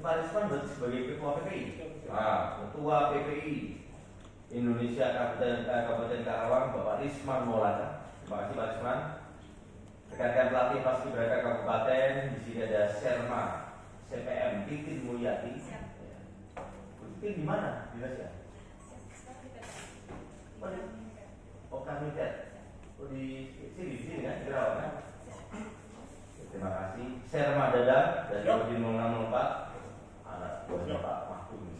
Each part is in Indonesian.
Pak Risman berarti sebagai Ketua PPI. Ketua PPI Indonesia Kabupaten Karawang, Bapak Risman Maulana. Terima kasih Pak Risman. Rekan-rekan pelatih Paskibraka Kabupaten, di sini ada Serma CPM Titin Mulyati. Titin di mana? Di Indonesia? Oh, Kamitet. Oh, di sini kan, di Karawang kan? Terima kasih. Serma Dadang dari Kodim 0604, anak buahnya Pak Mahfud.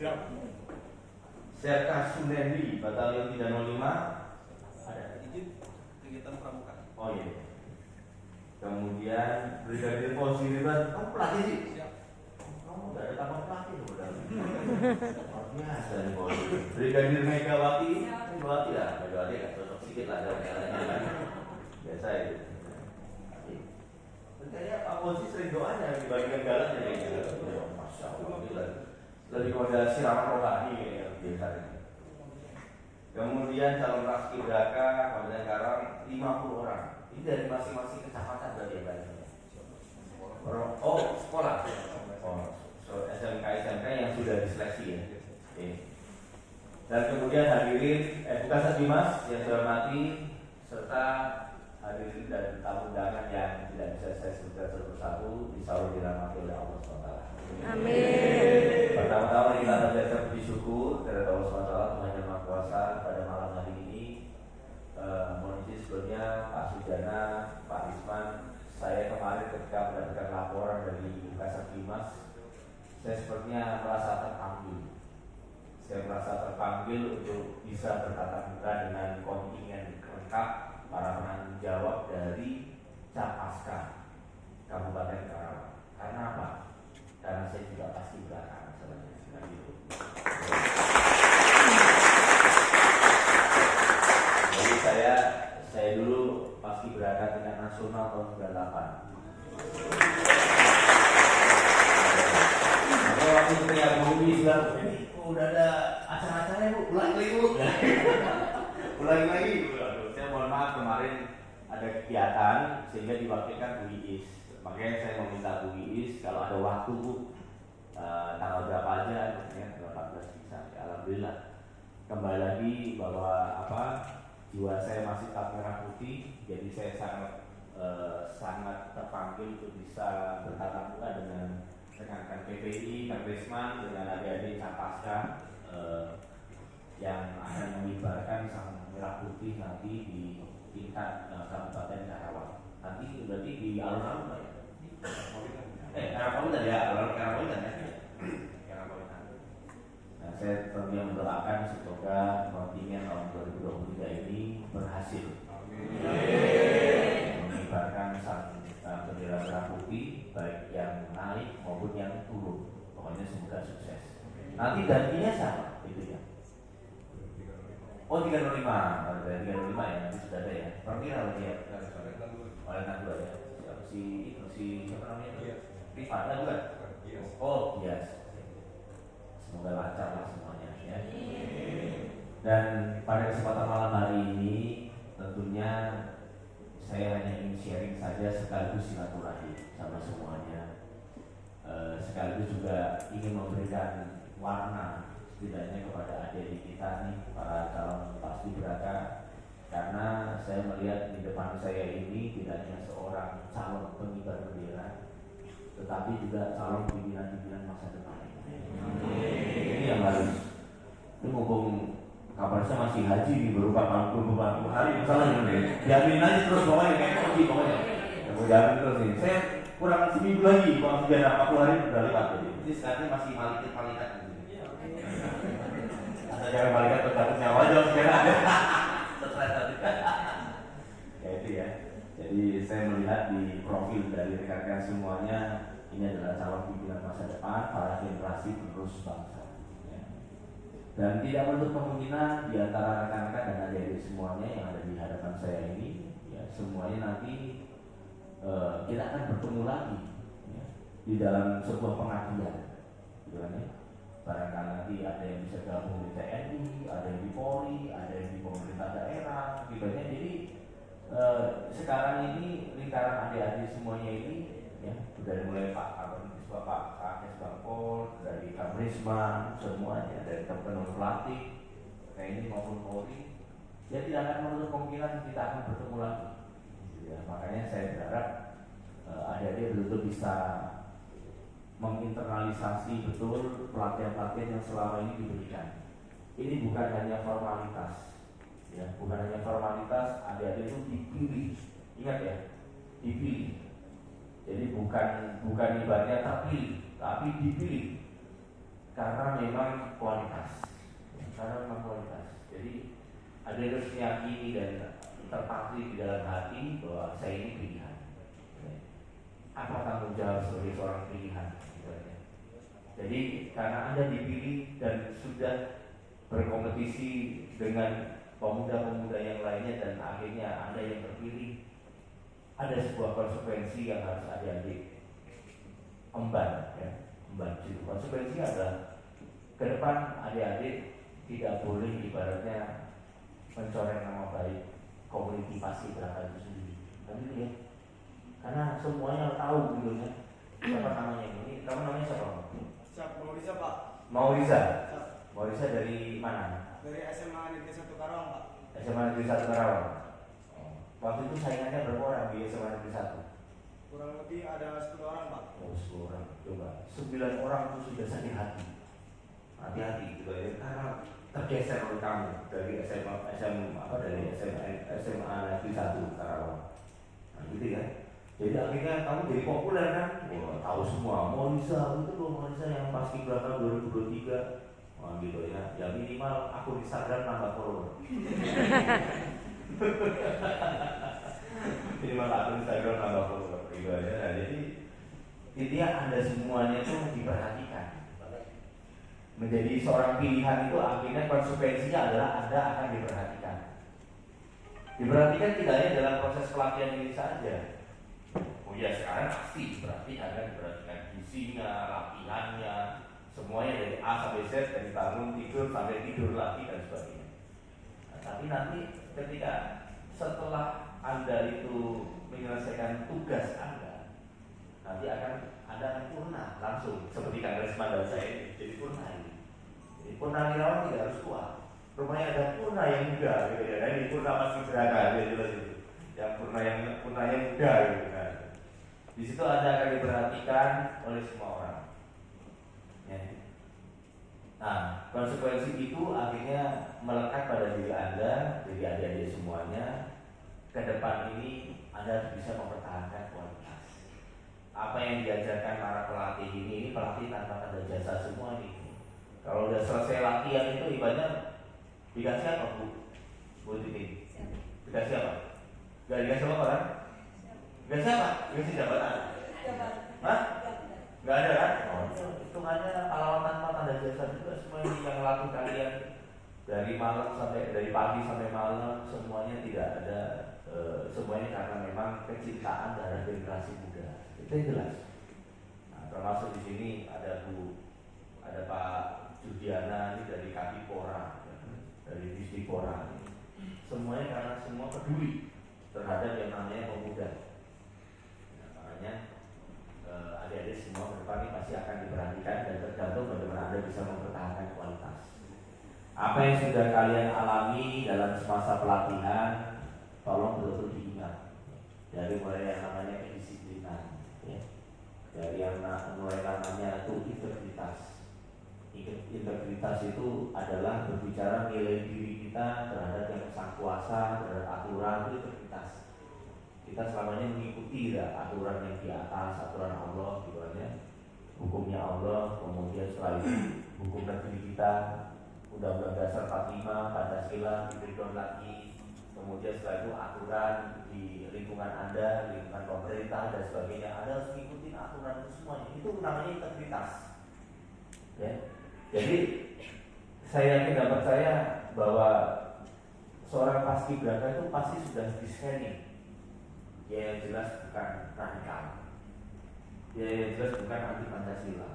Serka Sunendi, Batalion 305. Ada izin kegiatan pramuka. Oh iya. Kemudian Brigadir Polisi Ridwan, kamu pelatih sih? Siap. Kamu nggak ada tambah pelatih loh, udah. Biasa nih Polisi. Brigadir Megawati, Megawati lah, Megawati kan cocok sedikit lah dari lainnya. Biasa itu. Kayaknya Pak Polisi sering doanya dibagikan galang ya. Masya Allah, gila. Lebih kepada siraman rohani kayaknya biasanya. Kemudian calon Paskibraka Kabupaten Karawang 50 orang. Ini dari masing-masing kecamatan berarti ya banyak. Oh, sekolah. Oh, SMK yang sudah diseleksi ya. Dan kemudian hadirin Kasat Dimas yang saya hormati serta hadirin dan tamu undangan yang tidak bisa saya sebutkan satu persatu, insyaallah dirahmati oleh Allah SWT. Amin. Pertama-tama kita panjatkan puji syukur kepada Allah SWT Tuhan Yang Maha Kuasa pada malam hari ini. Mohon izin sebelumnya Pak Sujana, Pak Risman, saya kemarin ketika mendapatkan laporan dari Kasat Dimas, saya sepertinya merasa terpanggil. Saya merasa terpanggil untuk bisa bertatap muka dengan kontingen lengkap para penanggung jawab dari Capaska Kabupaten Karawang. Karena apa? Karena saya juga pasti belakang sebenarnya gitu. Jadi saya dulu Paskibraka tingkat nasional tahun 98. Maka waktu itu yang Bumi bilang, ini udah ada acara-acaranya Bu, ulangi lagi Bu. Ulangi lagi. Saya mohon maaf kemarin ada kegiatan sehingga diwakilkan Bu Iis. Makanya saya meminta Bu Iis kalau ada waktu Bu, tanggal berapa aja, ya, 14 bisa. Ya, alhamdulillah. Kembali lagi bahwa jiwa saya masih tak merah putih, jadi saya sangat terpanggil untuk bisa bertatap muka dengan rekan-rekan PPI, Kang Risman, dengan adik-adik Capaska yang akan mengibarkan sang merah putih nanti di tingkat Kabupaten Karawang. Nanti berarti di alun-alun Pak ya? Karawang ya, Karawang ya. Nah, saya tentunya mendoakan semoga kontingen tahun 2023 ini berhasil mengibarkan sang bendera merah putih, baik yang naik maupun yang turun. Pokoknya semoga sukses. Nanti gantinya sama, itu ya. Oh 305, ada 305 ya, nanti sudah ada ya. Perkira lagi ya. Oleh Nadua ya. Siapa namanya? Rifat Nadua. Oh yes. Semoga lancar lah semuanya ya. Dan pada kesempatan malam hari ini tentunya saya hanya ingin sharing saja sekaligus silaturahmi sama semuanya. Sekaligus juga ingin memberikan warna setidaknya kepada adik-adik kita nih, para calon Paskibraka. Karena saya melihat di depan saya ini tidak hanya seorang calon pengibar bendera, tetapi juga calon pimpinan-pimpinan masa depan. Ini yang harus. Ini mumpung kabarnya masih haji nih, baru 40 hari misalnya nih. Diaminin aja terus pokoknya kayak kunci pokoknya. Jangan terus nih. Saya kurang seminggu lagi, kalau sudah 40 hari sudah lewat jadi. Ini sekarang masih malikat gitu. Jangan malaikat terjatuh nyawa aja sekarang ada. Stres tadi. Ya itu ya. Jadi saya melihat di profil dari rekan-rekan semuanya, ini adalah calon pimpinan masa depan para generasi penerus bangsa. Ya. Dan tidak menutup kemungkinan di antara rekan-rekan dan adik-adik semuanya yang ada di hadapan saya ini, ya semuanya nanti kita akan bertemu lagi ya, di dalam sebuah pengabdian, gitu kan ya. Barangkali nanti ada yang bisa gabung di TNI, ada yang di Polri, ada yang di pemerintah daerah, gitu ya. Jadi sekarang ini lingkaran adik-adik semuanya ini, ya, dari mulai Pak Kabinetkes Bapak Kakes Bangpol, dari Kamrisma, semuanya, dari teman pelatih, TNI maupun Polri, ya tidak akan menutup kemungkinan kita akan bertemu lagi. Ya, makanya saya berharap adik-adik betul-betul bisa menginternalisasi betul pelatihan-pelatihan yang selama ini diberikan. Ini bukan hanya formalitas, ya, bukan hanya formalitas. Adik-adik itu dipilih, ingat ya, dipilih. Jadi bukan ibaratnya terpilih, tapi dipilih karena memang kualitas, karena memang kualitas. Jadi adik harus meyakini dan terpatri di dalam hati bahwa saya ini pilihan. Apa tanggung jawab sebagai seorang pilihan? Jadi karena Anda dipilih dan sudah berkompetisi dengan pemuda-pemuda yang lainnya dan akhirnya Anda yang terpilih, ada sebuah konsekuensi yang harus adik-adik emban, ya, emban. Konsekuensinya adalah ke depan adik-adik tidak boleh ibaratnya mencoreng nama baik komuniti Paskibraka itu sendiri. Kan gitu ya? Karena semuanya tahu gitu ya. Siapa namanya ini? Kamu namanya siapa? Mauriza Pak. Mauriza. Mauriza dari mana? Dari SMA Negeri 1 Karawang Pak. SMA Negeri 1 Karawang. Waktu itu saingannya berapa orang di SMA Negeri 1? Kurang lebih ada 10 orang Pak. Oh, 10 orang. Coba 9 orang itu sudah sakit hati. Hati-hati gitu ya. Karena tergeser oleh kamu dari SMA Negeri 1 Karawang. Nah, gitu ya. Jadi akhirnya kamu jadi populer kan? Wah, tahu semua. Mauriza itu loh, Mauriza yang Paskibraka 2023. Wah, gitu ya. Ya minimal akun Instagram nambah follower. Minimal akun Instagram nambah follower. Gitu aja. Nah, jadi intinya Anda semuanya itu diperhatikan. Menjadi seorang pilihan itu akhirnya konsekuensinya adalah Anda akan diperhatikan. Diperhatikan tidak hanya dalam proses pelatihan ini saja. Oh ya, sekarang pasti berarti akan diperhatikan isinya, latihannya, semuanya dari A sampai Z, dari bangun tidur sampai tidur lagi dan sebagainya. Nah, tapi nanti ketika setelah Anda itu menyelesaikan tugas Anda, nanti Anda akan purna langsung seperti Kang Resman dan saya ini jadi purna ini. Jadi purnawirawan tidak harus tua. Rumahnya ada purna yang muda, gitu ya. Ini purna Paskibraka, jelas itu. Yang purna yang muda, gitu kan. Di situ Anda akan diperhatikan oleh semua orang. Ya. Nah, konsekuensi itu akhirnya melekat pada diri Anda, jadi adik-adik semuanya. Ke depan ini Anda bisa mempertahankan kualitas. Apa yang diajarkan para pelatih ini pelatih tanpa tanda jasa semua ini. Kalau udah selesai latihan itu ibaratnya dikasih apa Bu Titi? Dikasih apa? Gak dikasih apa kan? Dikasih apa? Dikasih jabatan? Hah? Gak ada kan? Oh, itu hanya pahlawan tanpa tanda jasa juga. Semua yang latih kalian dari malam sampai dari pagi sampai malam semuanya tidak ada. Semuanya karena memang kecintaan dari generasi muda. Itu yang jelas. Nah, termasuk di sini ada Pak Judiana ini dari Kadipora, dari Disdipora. Semuanya karena semua peduli terhadap yang namanya pemuda. Nah, makanya adik-adik semua ke depan ini pasti akan diperhatikan dan tergantung bagaimana Anda bisa mempertahankan kualitas. Apa yang sudah kalian alami dalam semasa pelatihan, tolong betul-betul diingat. Dari mulai yang namanya kedisiplinan, ya. Dari yang mulai namanya itu integritas. Integritas itu adalah berbicara nilai diri kita terhadap yang sang kuasa, terhadap aturan, itu integritas. Kita selamanya mengikuti aturan yang di atas, aturan Allah, hukumnya Allah, kemudian setelah itu hukum negeri kita, Undang-Undang Dasar 45, Pancasila, diberikan lagi, kemudian setelah itu aturan di lingkungan Anda, lingkungan pemerintah dan sebagainya. Anda harus mengikuti aturan itu semuanya. Itu namanya integritas. Ya. Jadi saya yakin dan percaya bahwa seorang paskibraka itu pasti sudah di-scanning. Ya yang jelas bukan radikal. Ya yang jelas bukan anti Pancasila.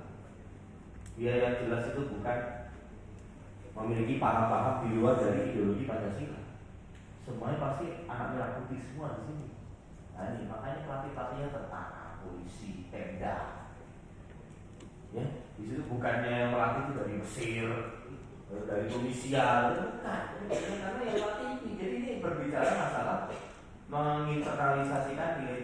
Ya yang jelas itu bukan memiliki paham-paham di luar dari ideologi Pancasila. Semuanya pasti anak merah putih semua di sini. Nah, ini makanya pelatih-pelatihnya tentara, polisi, Pemda. Ya, Di situ bukannya yang melatih itu dari Mesir, dari Tunisia, bukan. Karena yang melatih ini, jadi ini berbicara masalah menginternalisasikan nilai